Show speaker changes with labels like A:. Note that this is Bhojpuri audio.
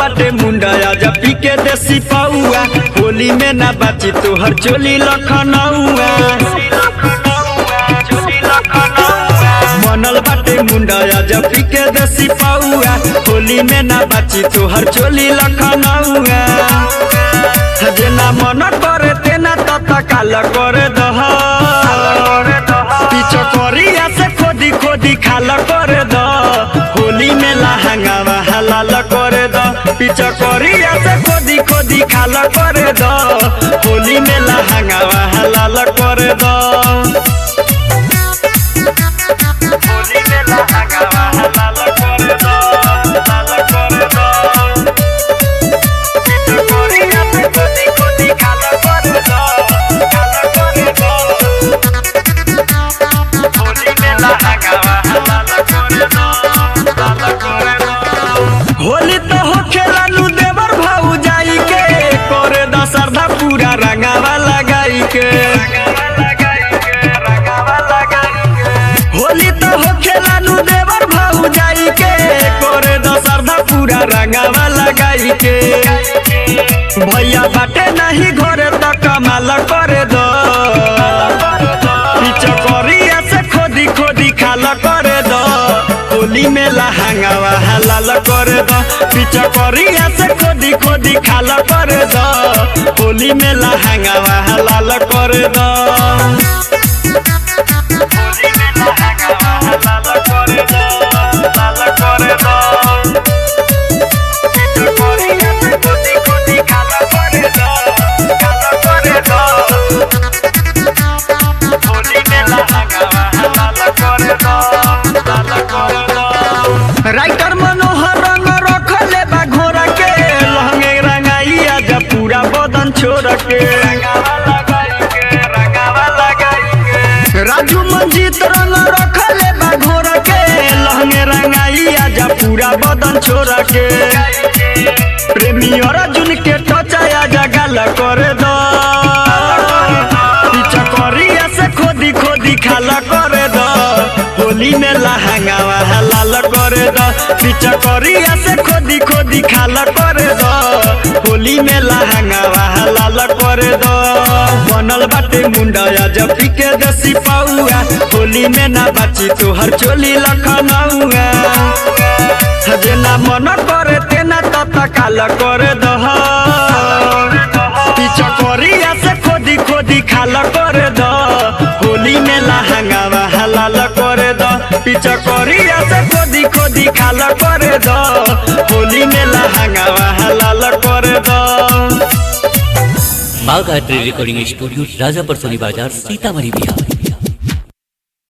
A: बाटे मुंडा आजा पी के देसी पाउआ, होली में ना बाची तोहर चोली लखनऊआ। बनल बाटे मुंडा आजा पी के देसी पाउआ, होली में ना बाची तोहर चोली लखनऊआ। जेना मन करे तेना तत्काल करे दह, पीछे करिया से खोदी खोदी खाल करे द, होली में लहंगावा हलाल करे द। पीछे करिया से खोदी खोदी खाल करे द, होली में लहंगावा हलाल करे द। होली में लहंगावा हलाल करे द, हलाल करे द। पीछे करिया से खोदी खोदी खाल करे द, खाल करे द। होली में लहंगावा हलाल करे द, हलाल करे द। होली तो हो खेला नु देवर भाऊ जाई के, करे द श्रद्धा पूरा रंगावा लगाई के। होली तो हो खेला नु देवर भाऊ जाई के, करे द श्रद्धा पूरा रंगावा लगाई के। भैया बाटे नहीं घरे तो कमाल करे द, पीछे करिया से खोदी खोदी खाल करे द, होली में लहंगावा हलाल करे द। पीछे करिया से खोदी खोदी खाल करे द, होली में लहंगावा हलाल करे द। होली में लहंगावा हलाल करे द, हलाल करे द। पीछे करिया से खोदी खोदी खाल करे द, खाल करे द। होली में लहंगावा हलाल करे द, हलाल करे द। राइटर मनोहर रंग रखले बा घोरा के, लहंगे रंगाई आजा पूरा बदन छोड़ के। रंगावा लगाई के, रंगावा लगाई के। राजू मंजीत रंग रखले बा घोरा के, लहंगे रंगाई आजा पूरा बदन छोड़ के। प्रेमी अर्जुन के टचाया आजा गाल करे द, पीछे करिया से खोदी खोदी खाल करे द, होली में लहंगावा हलाल करे द। पीछे करिया से खोदी खोदी खाल करे द, होली में लहंगावा हलाल करे द। बनल बाटे मुंडा आजा पी के देसी पाउआ, होली में ना बाची तोहर चोली लखनऊआ। जेना मन करे तेना तत्काल करे दह, पीछे करिया से खोदी खोदी खाल करे द, होली में लहंगावा हलाल करे द। पीछे करिया से खोदी खोदी खाल करे द, होली में लहंगावा हलाल करे द।
B: बागायत्री रिकॉर्डिंग स्टूडियो, राजापुर सोनी बाजार, सीतामढ़ी, बिहार।